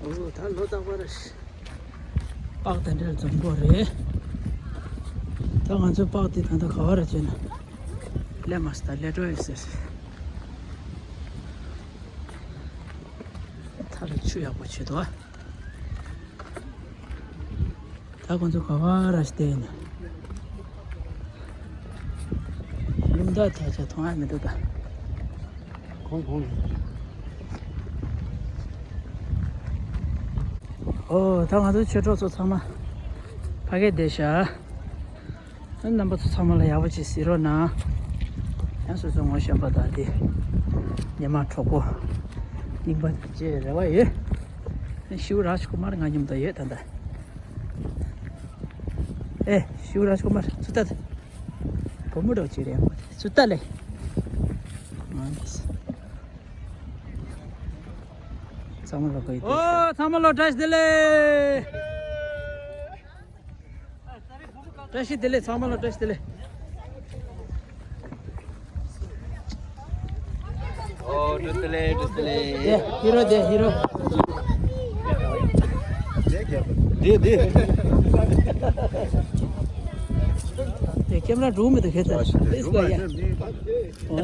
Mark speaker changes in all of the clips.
Speaker 1: Oh, 다 놓다 버렸어. 빡던들 좀 거래. 당한 저 빡디 단다 가와라잖아. 레마스타 레드웨스. 타를 추야 보치도. 당한 저 가와라스테나. 룸다 타자 통하면 되다. 공공. 당한도 최초서 참아 파게 되셔 넘버 2 참아라 야버지 시로나 양수 좀 오셔 봐다디 내마 초고 님바 제라와 예 시우라스 쿠마르 가님다 예 단다 에 시우라스 쿠마르 수다 고무로 지려 수다래 사물로 거기 사물로 다시 들래 다시 들래 사물로 다시 들래
Speaker 2: 들래
Speaker 1: 예 히로 돼 히로
Speaker 2: 돼
Speaker 1: 네 camera room में दिखे था इसको या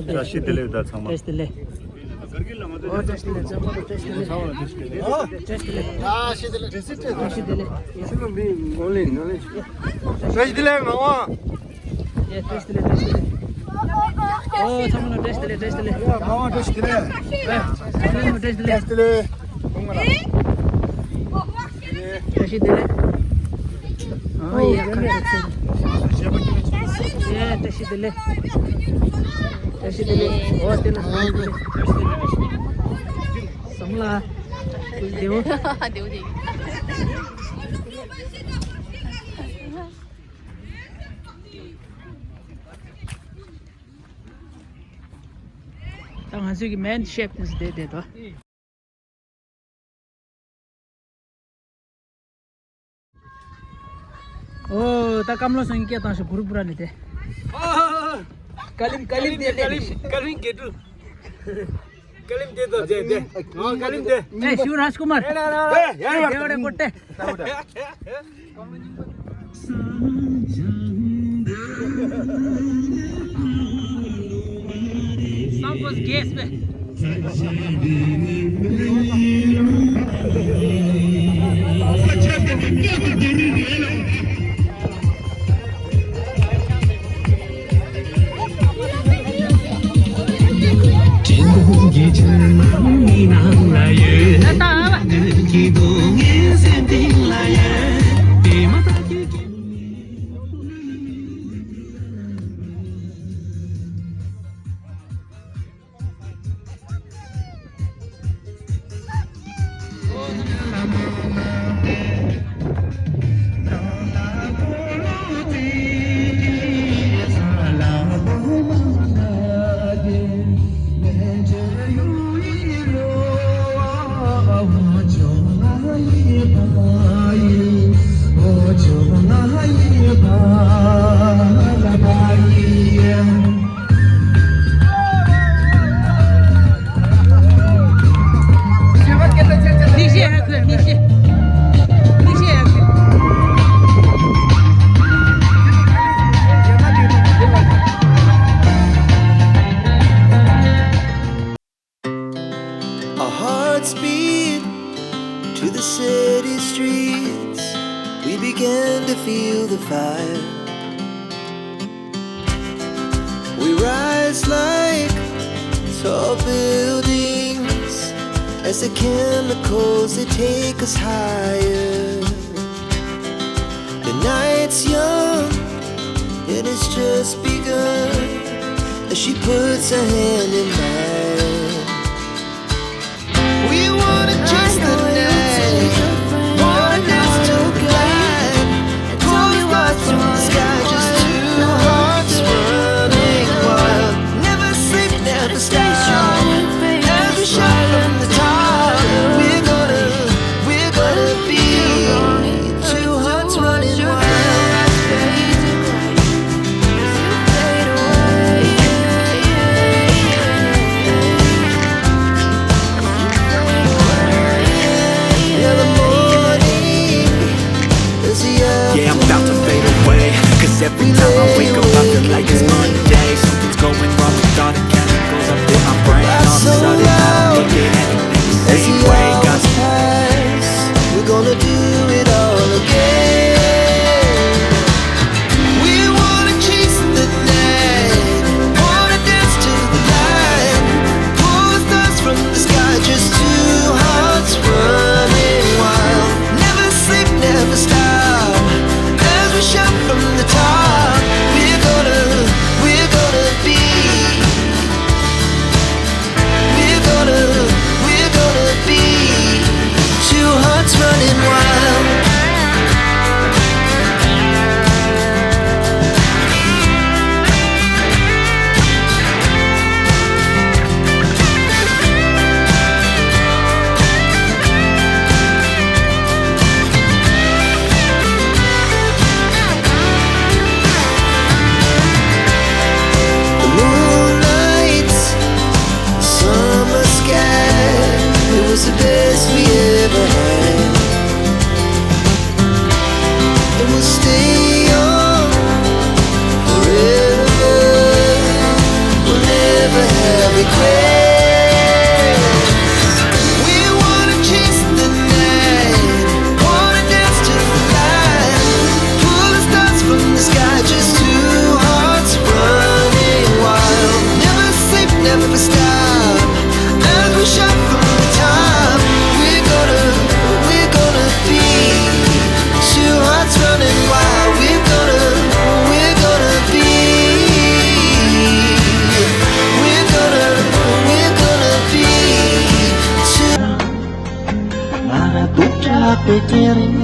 Speaker 2: 다시 들래다 참아
Speaker 1: 다시 들래 다시 들래 잠깐만 다시 들래 다시 들래 다시 들래
Speaker 2: 지금 미 올린 다시 들래 나와
Speaker 1: 예 다시 들래 다시 들래 잠깐만 다시 들래 다시 들래
Speaker 2: 나와 다시 들래
Speaker 1: 다시 들래
Speaker 2: 다시 들래
Speaker 1: 다시 들래 예 다시 들래 다시 들래 들래 sống là điếu
Speaker 3: điếu gì
Speaker 1: tao hẳn suy cái man shape này để thôi ta cầm lo sang kia tao sẽ buru bura này thế kalim dia
Speaker 2: kalim gitu kalim de do de kalim de
Speaker 1: Shiv Rajkumar devade kotte sound was gas pe
Speaker 4: Our hearts beat to the city streets. We began to feel the fire. We rise like tall buildings as the chemicals they take us higher. The night's young and it's just begun as she puts her hand in mine. We wanna chase the night, want us to glide, pull you out from the sky, just two hearts running wild. Never sleep, never stop, every shot from the top. We're gonna be two hearts running wild. pikirin.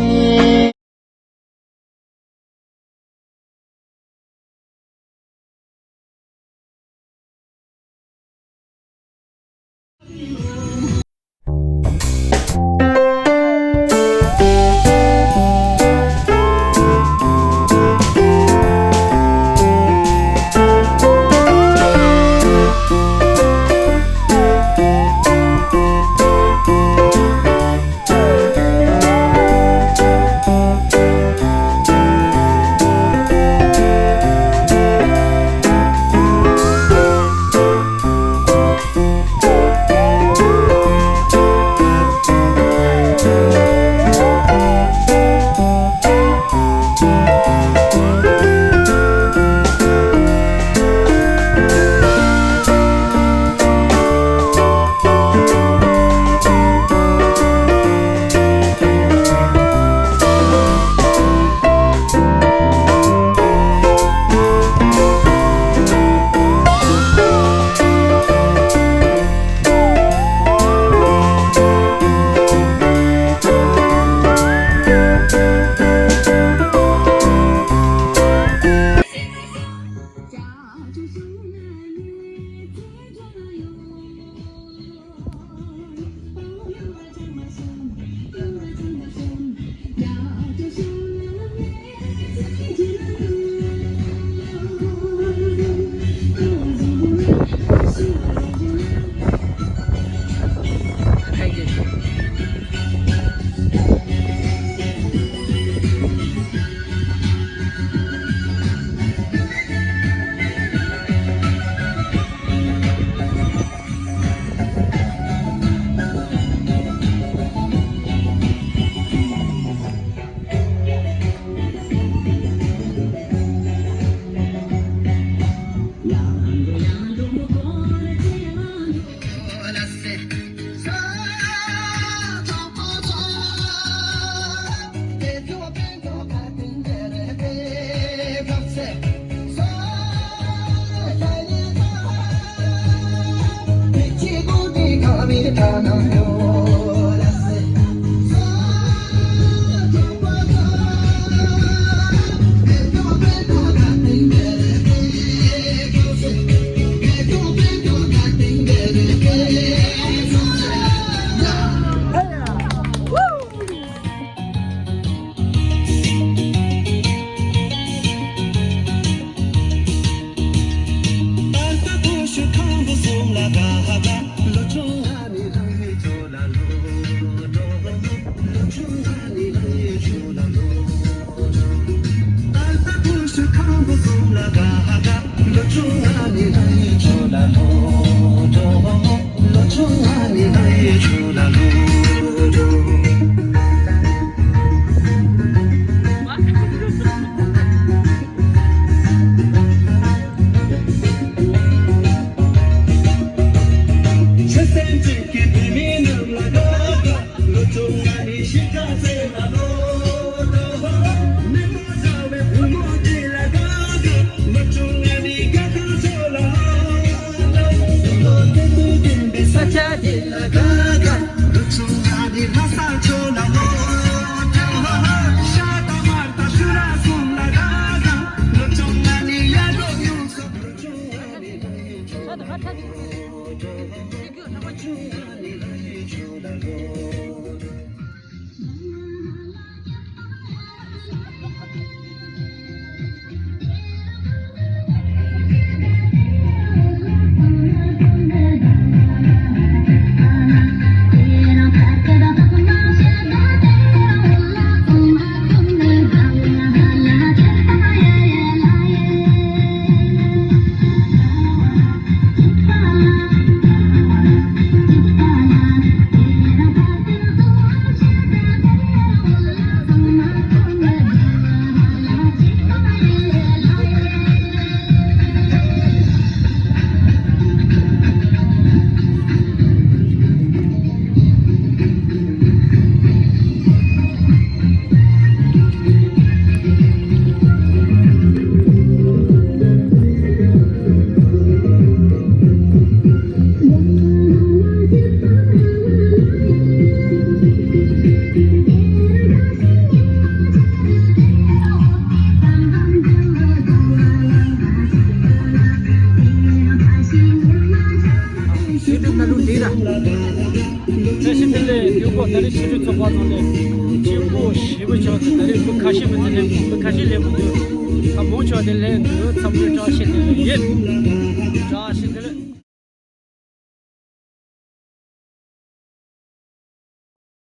Speaker 2: 다리 치료 좀 받는데 지금 시부 저한테 다리 뭐 가시면 뭐 가실래 뭐 모셔야 될래 그 참을 자시는 예 자시